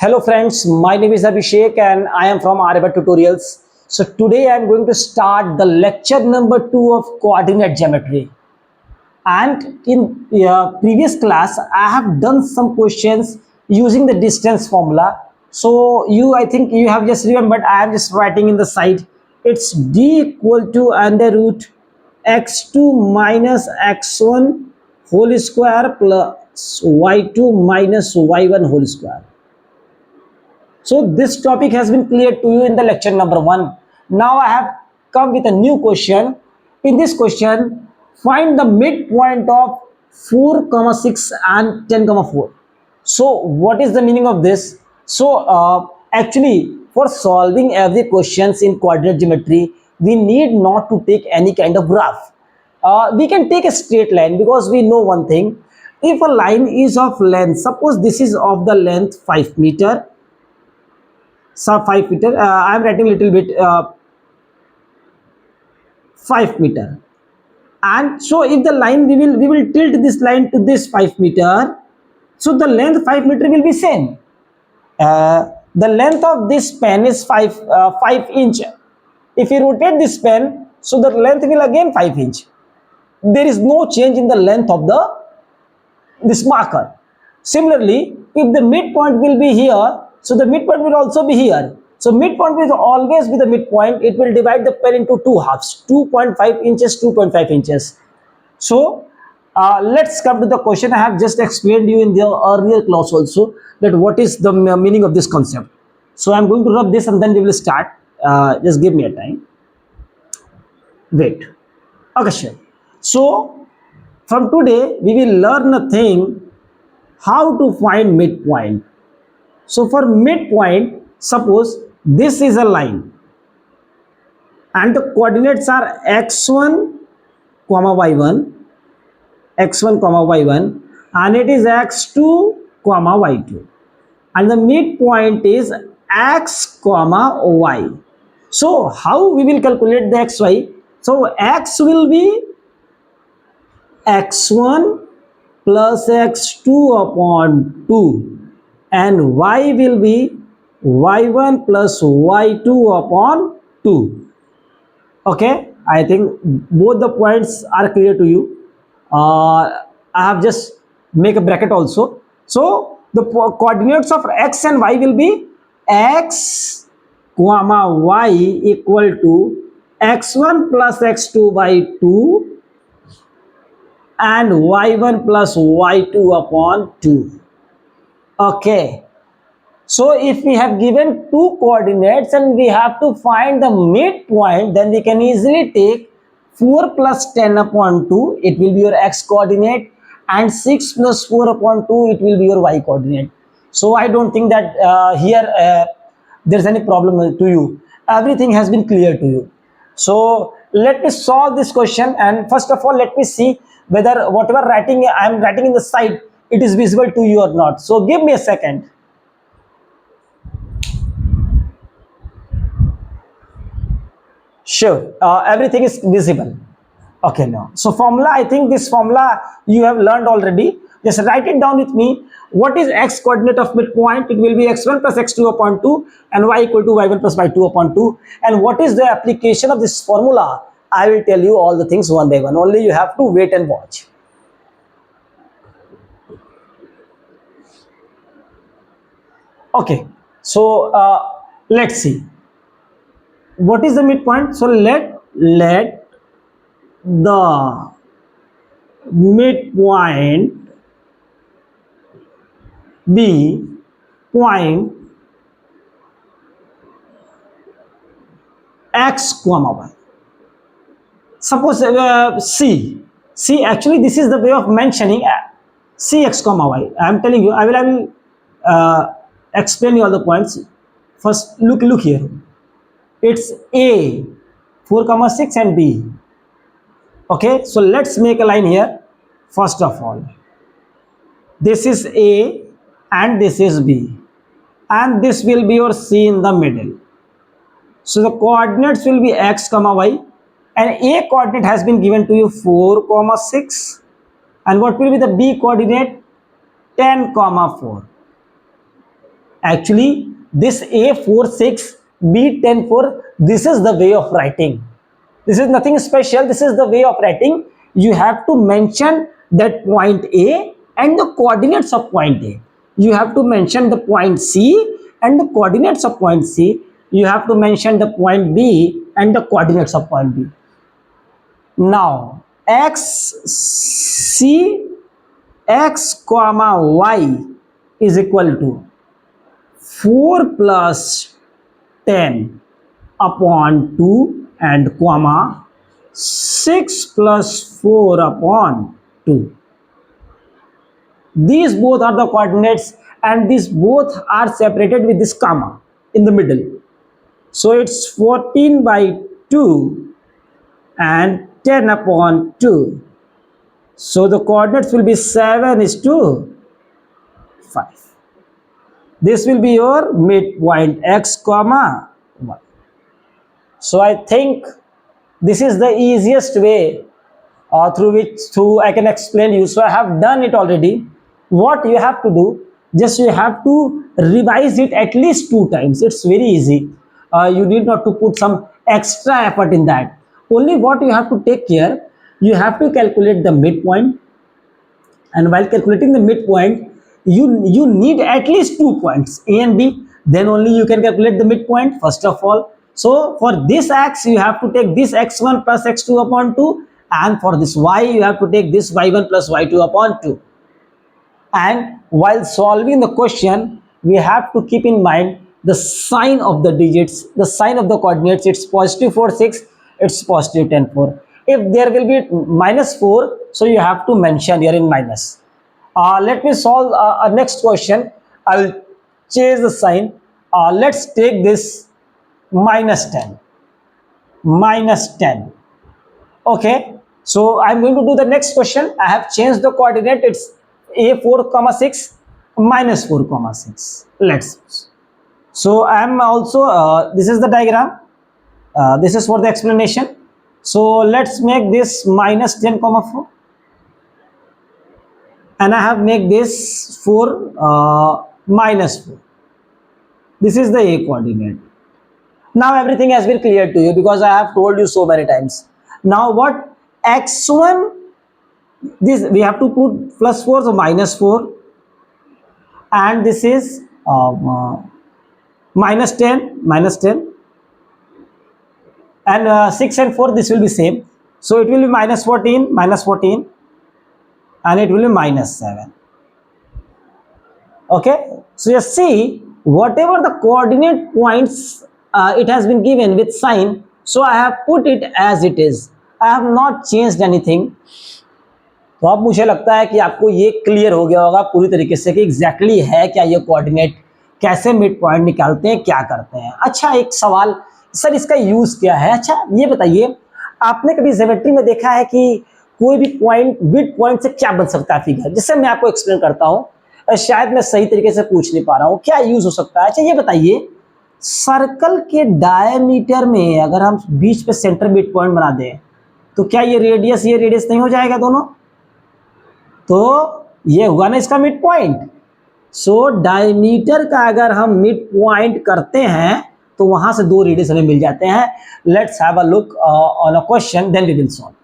Hello friends, my name is Abhishek and I am from Aryabhat Tutorials. So today I am going to start the lecture number 2 of coordinate geometry. And in previous class I have done some questions using the distance formula. So I think you have just remembered. I am just writing in the side. It's d equal to under root x2 minus x1 whole square plus y2 minus y1 whole square. So this topic has been cleared to you in the lecture number 1. Now I have come with a new question. In this question, find the midpoint of 4, 6 and 10, 4. So what is the meaning of this? So actually for solving every questions in coordinate geometry, we need not to take any kind of graph. We can take a straight line because we know one thing. If a line is of length, suppose this is of the length 5 meter, sub 5 meter, I am writing a little bit 5 meter, and so if the line we will tilt this line to this 5 meter, so the length 5 meter will be same. The length of this pen is 5 inch. If you rotate this pen, so the length will again 5 inch. There is no change in the length of this marker. Similarly, if the midpoint will be here, so the midpoint will also be here. So midpoint will always be the midpoint. It will divide the pen into two halves, 2.5 inches, 2.5 inches. So let's come to the question. I have just explained you in the earlier class also that what is the meaning of this concept. So I'm going to rub this and then we will start. Just give me a time. Wait. Okay, sure. So from today we will learn a thing, how to find midpoint. So for midpoint, suppose this is a line and the coordinates are x1 comma y1, x1 comma y1, and it is x2 comma y2, and the midpoint is x comma y. So how we will calculate the xy? So x will be x1 plus x2 upon 2, and y will be y1 plus y2 upon 2. Okay, I think both the points are clear to you. I have just make a bracket also. So the coordinates of x and y will be x comma y equal to x1 plus x2 by 2 and y1 plus y2 upon 2. Okay, so if we have given two coordinates and we have to find the midpoint, then we can easily take 4 plus 10 upon 2, it will be your x coordinate, and 6 plus 4 upon 2, it will be your y coordinate. So I don't think that here there's any problem to you. Everything has been clear to you. So let me solve this question, and first of all let me see whether whatever writing I am writing in the side, it is visible to you or not. So give me a second. Sure, everything is visible. Okay, now so formula, I think this formula you have learned already. Just write it down with me. What is x coordinate of midpoint? It will be x1 plus x2 upon 2 and y equal to y1 plus y2 upon 2. And what is the application of this formula? I will tell you all the things one by one. Only you have to wait and watch. Okay, so let's see. What is the midpoint? So let the midpoint be point x comma y. Suppose C actually this is the way of mentioning C x comma y. I am telling you, I will explain you all the points. First look here. It's A 4, 6 and B. Okay, so let's make a line here. First of all, this is A and this is B, and this will be your C in the middle. So the coordinates will be x comma y, and A coordinate has been given to you 4, 6, and what will be the B coordinate? 10, 4. Actually, this A4 6 B10 4, this is the way of writing. This is nothing special. This is the way of writing. You have to mention that point A and the coordinates of point A. You have to mention the point C and the coordinates of point C. You have to mention the point B and the coordinates of point B. Now x c x comma y is equal to 4 plus 10 upon 2 and comma 6 plus 4 upon 2. These both are the coordinates and these both are separated with this comma in the middle. So it's 14 by 2 and 10 upon 2. So the coordinates will be 7:5. This will be your midpoint x comma y. So I think this is the easiest way through I can explain you. So I have done it already. What you have to do, just you have to revise it at least 2 times. It's very easy. You need not to put some extra effort in that. Only what you have to take care, you have to calculate the midpoint, and while calculating the midpoint, you need at least 2 points A and B. Then only you can calculate the midpoint first of all. So for this x you have to take this x1 plus x2 upon 2, and for this y you have to take this y1 plus y2 upon 2. And while solving the question, we have to keep in mind the sign of the digits, the sign of the coordinates. It's positive 4 6, it's positive 10 4. If there will be -4, so you have to mention here in minus. Let me solve a next question. I will change the sign. Let's take this -10. -10. Okay, so I'm going to do the next question. I have changed the coordinate. It's A4,6 -4,6. Let's. So I'm also this is the diagram. This is for the explanation. So let's make this -10,4, and I have made this for -4. This is the A coordinate. Now everything has been clear to you because I have told you so many times. Now what x1, this we have to put +4, so -4, and this is -10, and 6 and 4, this will be same. So it will be -14, and it will be -7. Okay, so you see, whatever the coordinate points it has been given with sign, so I have put it as it is. I have not changed anything. तो अब मुझे लगता है कि आपको ये clear हो गया होगा पूरी तरीके से कि एग्जैक्टली है क्या ये कोऑर्डिनेट, कैसे मिड पॉइंट निकालते हैं, क्या करते हैं. अच्छा, एक सवाल, सर इसका यूज क्या है? अच्छा ये बताइए, आपने कभी ज्योमेट्री में देखा है कि कोई भी पॉइंट मिड पॉइंट से क्या बन सकता है फिगर? जिससे मैं आपको एक्सप्लेन करता हूँ. शायद मैं सही तरीके से पूछ नहीं पा रहा हूँ, क्या यूज हो सकता है? अच्छा ये बताइए, सर्कल के डायमीटर में अगर हम बीच पे सेंटर मिड पॉइंट बना दें तो क्या ये रेडियस नहीं हो जाएगा दोनों? तो ये हुआ ना इसका मिड पॉइंट. सो डायमीटर का अगर हम मिड पॉइंट करते हैं तो वहां से 2 रेडियस हमें मिल जाते हैं. Let's have a look on a question, then we will solve.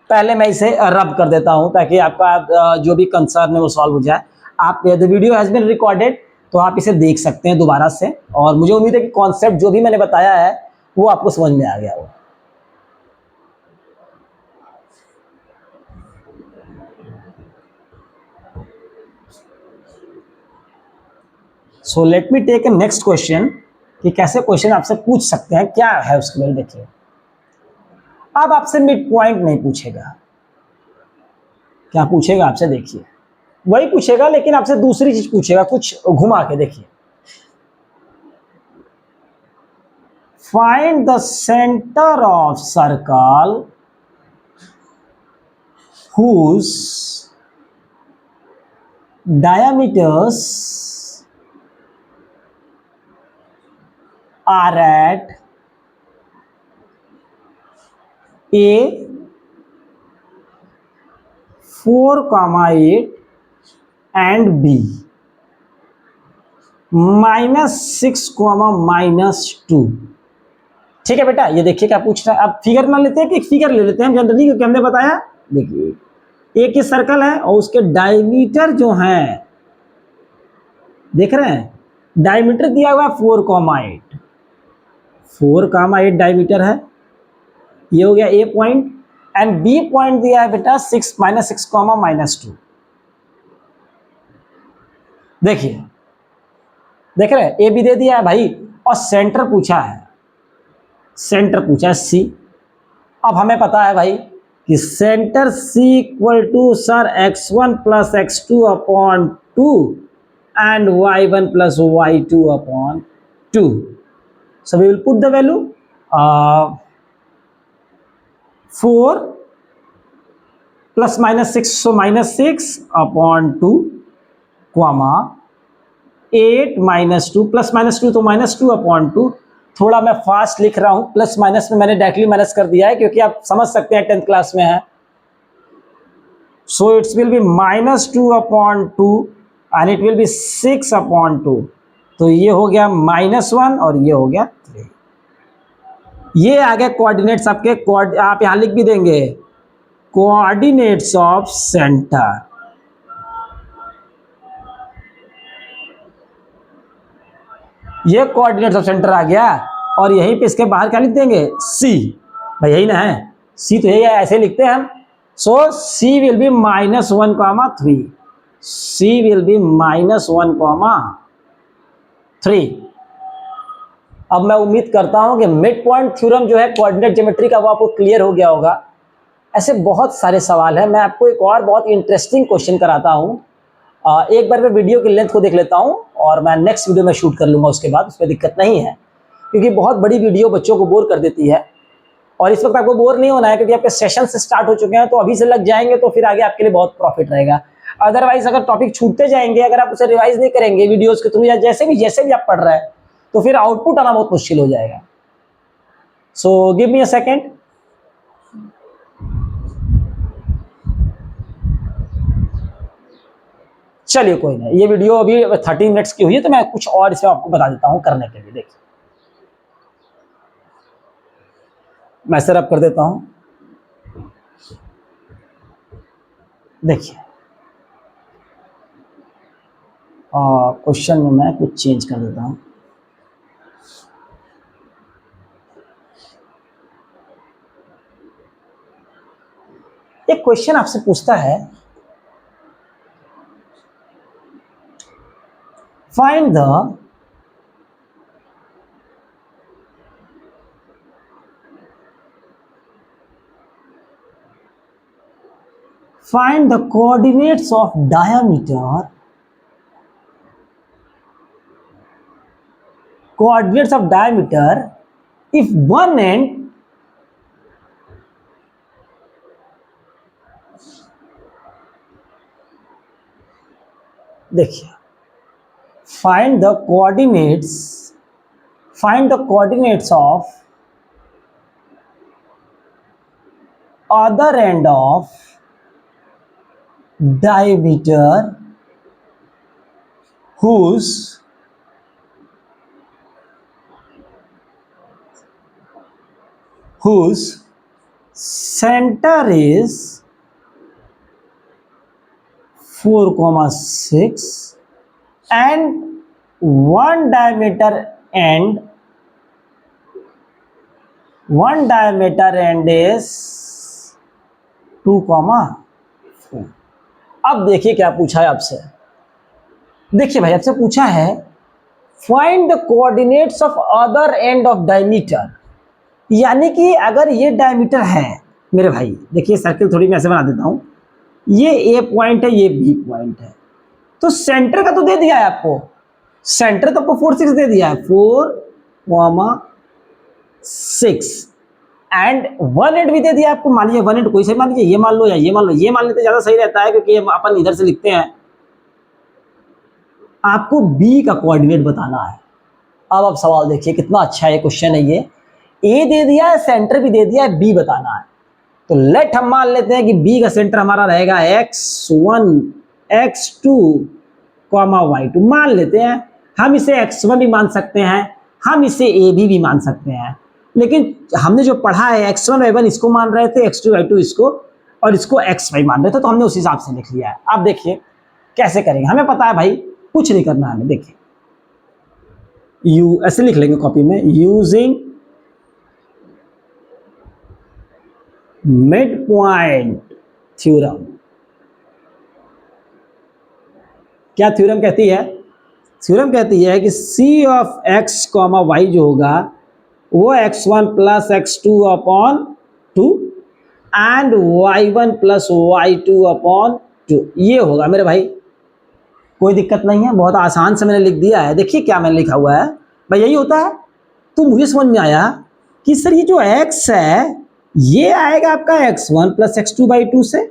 पहले मैं इसे रब कर देता हूं ताकि आपका जो भी कंसर्न है वो सॉल्व हो जाए. आप the video has been recorded, तो आप इसे देख सकते हैं दोबारा से, और मुझे उम्मीद है कि कॉन्सेप्ट जो भी मैंने बताया है वो आपको समझ में आ गया होगा. So let me take a next question कि कैसे क्वेश्चन आपसे पूछ सकते हैं, क्या है उसके बारे में देखिए. अब आपसे मिड पॉइंट नहीं पूछेगा. क्या पूछेगा आपसे? देखिए वही पूछेगा, लेकिन आपसे दूसरी चीज पूछेगा, कुछ घुमा के देखिए. Find the centre of circle whose diameters are at A 4,8 and B -6, -2। ठीक है बेटा, ये देखिए क्या पूछ रहा है। अब फिगर मान लेते हैं कि एक फिगर ले लेते हैं जनरली, क्योंकि हमने बताया, देखिए एक ही सर्कल है और उसके डायमीटर जो है, देख रहे हैं, डायमीटर दिया हुआ है 4,8, 4,8 डायमीटर है। ये हो गया ए पॉइंट, एंड बी पॉइंट दिया है बेटा 6 -6, -2। देखिए, देख रहे हैं, ए भी दे दिया है भाई, और सेंटर पूछा है, सेंटर पूछा है सी। अब हमें पता है भाई कि centre C equal to sir x1 plus x2 upon 2 and y1 plus y2 upon 2। So we will put the value 4 plus -6, so -6 upon 2, comma 8 -2 plus -2 तो -2 अपॉन 2। थोड़ा मैं फास्ट लिख रहा हूं, प्लस माइनस में मैंने डायरेक्टली माइनस कर दिया है क्योंकि आप समझ सकते हैं 10th क्लास में है। So it's will be -2 upon 2 and it will be 6 upon 2। तो ये हो गया -1 और ये हो गया 3। ये आ गए कोऑर्डिनेट्स आपके, आप यहां लिख भी देंगे कोऑर्डिनेट्स ऑफ सेंटर। ये कोऑर्डिनेट्स ऑफ सेंटर आ गया, और यहीं पे इसके बाहर क्या लिख देंगे, सी। भाई यही ना है, सी तो यही है, ऐसे लिखते हैं हम। So c will be -1, 3, c will be -1, 3। अब मैं उम्मीद करता हूं कि मिड पॉइंट थ्योरम जो है कोऑर्डिनेट ज्योमेट्री का, वो आपको क्लियर हो गया होगा। ऐसे बहुत सारे सवाल हैं। मैं आपको एक और बहुत इंटरेस्टिंग क्वेश्चन कराता हूं। एक बार मैं वीडियो की लेंथ को देख लेता हूं और मैं नेक्स्ट वीडियो में शूट कर लूंगा उसके बाद, उसमें दिक्कत नहीं है, क्योंकि बहुत बड़ी वीडियो बच्चों को बोर कर देती है। और इस वक्त आपको बोर नहीं होना है, क्योंकि आपके सेशन से स्टार्ट हो चुके हैं, तो अभी से लग जाएंगे तो फिर आगे आपके लिए बहुत प्रॉफिट रहेगा। अदरवाइज अगर टॉपिक छूटते जाएंगे, अगर आप उसे रिवाइज नहीं करेंगे वीडियोस के थ्रू या जैसे भी आप पढ़ रहे हैं, तो फिर आउटपुट आना बहुत मुश्किल हो जाएगा। So give me a second. चलिए कोई नहीं, ये वीडियो अभी 13 मिनट्स की हुई है, तो मैं कुछ और इसमें आपको बता देता हूं करने के लिए। देखिए, मैं सेटअप कर देता हूं। देखिए, क्वेश्चन में मैं कुछ चेंज कर देता हूं। एक क्वेश्चन आपसे पूछता है, find the coordinates of diameter, if one end देखिए, find the coordinates of other end of diameter whose center is 4,6 and one diameter end is 2,4। अब देखिए क्या पूछा है आपसे। देखिए भाई, आपसे पूछा है find the coordinates of other end of diameter, यानी कि अगर ये डायमीटर है मेरे भाई, देखिए सर्कल थोड़ी मैं ऐसे बना देता हूं, ये ए पॉइंट है, ये बी पॉइंट है, तो सेंटर का तो दे दिया है आपको, सेंटर तो आपको 4, 6 दे दिया है, 4,6 एंड वन एंड भी दे दिया आपको। मान लीजिए वन एंड कोई से मान लीजिए, ये मान लो या ये मान लो, ये मान लेते ज्यादा सही रहता है, क्योंकि अपन इधर से लिखते हैं। आपको बी का कोऑर्डिनेट बताना है। अब आप सवाल देखिए, कितना अच्छा है क्वेश्चन है ये। ए दे दिया है, सेंटर भी दे दिया है, बी बताना है। तो लेट हम मान लेते हैं कि बी का सेंटर हमारा रहेगा x1 x2 y2, मान लेते हैं। हम इसे x1 भी मान सकते हैं, हम इसे a भी मान सकते हैं, लेकिन हमने जो पढ़ा है x1 y1 इसको मान रहे थे, x2 y2 इसको, और इसको xy मान रहे थे, तो हमने उस हिसाब से लिख लिया है। अब देखिए कैसे करेंगे, हमें पता है भाई कुछ नहीं करना है हमें। देखिए ऐसे लिख लेंगे कॉपी में, यूजिंग मिड पॉइंट थ्योरम। क्या थ्योरम कहती है? थ्योरम कहती है कि c of x comma y जो होगा वो x1 plus x2 upon 2 and y1 plus y2 upon 2, ये होगा मेरे भाई। कोई दिक्कत नहीं है, बहुत आसान से मैंने लिख दिया है। देखिए क्या मैंने लिखा हुआ है भाई, यही होता है। तो मुझे समझ में आया कि सर ये जो x है ये आएगा आपका x1 प्लस x2 बाई 2 से,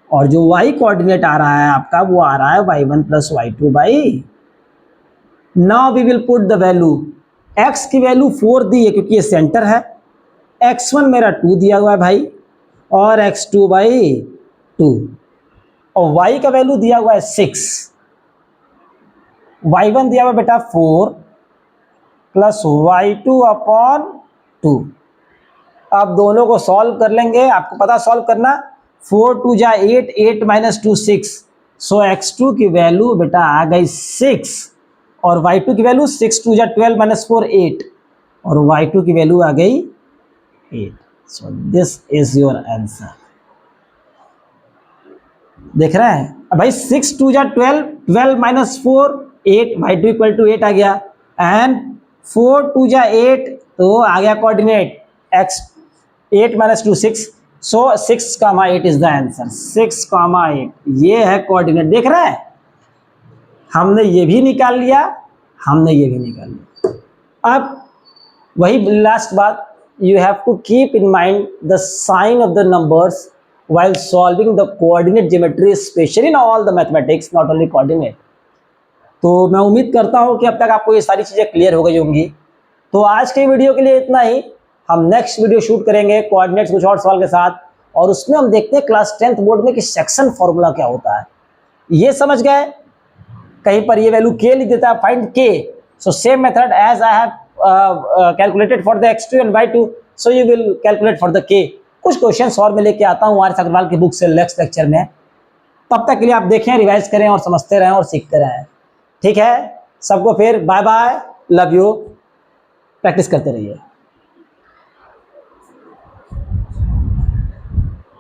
और जो y कोऑर्डिनेट आ रहा है आपका वो आ रहा है y1 plus y2 by. Now we will put the value, x की वैल्यू 4 दी है क्योंकि ये सेंटर है, x1 मेरा 2 दिया हुआ है भाई, और x2 बाई 2, और y का वैल्यू दिया हुआ है 6, y1 दिया हुआ बेटा 4 प्लस y2 अपॉन 2। अब दोनों को सॉल्व कर लेंगे, आपको पता सॉल्व करना, 4 2 जा 8, 8 माइनस 2 6, सो x2 की वैल्यू बेटा आ गई 6, और y2 की वैल्यू 6 2 जा 12 माइनस 4 8, और y2 की वैल्यू आ गई 8। So this is your answer. देख रहे हैं अब भाई, 6 2 जा 12, 12 माइनस 4 8, y2 इक्वल टू 8 आ गया, एंड 4 2 जा 8, तो आ गया coordinate x 8 minus 2 6, so 6 comma 8 is the answer. 6 comma 8 ये है कोऑर्डिनेट। देख रहे हैं, हमने ये भी निकाल लिया, हमने ये भी निकाल लिया। अब वही लास्ट बात, you have to keep in mind the sign of the numbers while solving the coordinate geometry, especially in all the mathematics, not only coordinate। तो मैं उम्मीद करता हूं कि अब तक आपको ये सारी चीजें क्लियर हो गई होंगी। तो आज के वीडियो के लिए इतना ही। हम नेक्स्ट वीडियो शूट करेंगे कोऑर्डिनेट्स कुछ और सवाल के साथ, और उसमें हम देखते हैं क्लास 10th बोर्ड में कि सेक्शन फॉर्मूला क्या होता है। ये समझ गए? कहीं पर ये वैल्यू k लिख देता है, find k, so same method as I have calculated for the x2 and y2, so you will calculate for the k। कुछ क्वेश्चंस और मैं लेके आता हूँ आर एस अग्रवाल की बुक से नेक्स्ट लेक्चर में। तब तक के लिए आप देखें, रिवाइज करें और समझते रहें और सीखते रहें। ठीक है, सबको फिर bye bye, love you, practise करते रहिए।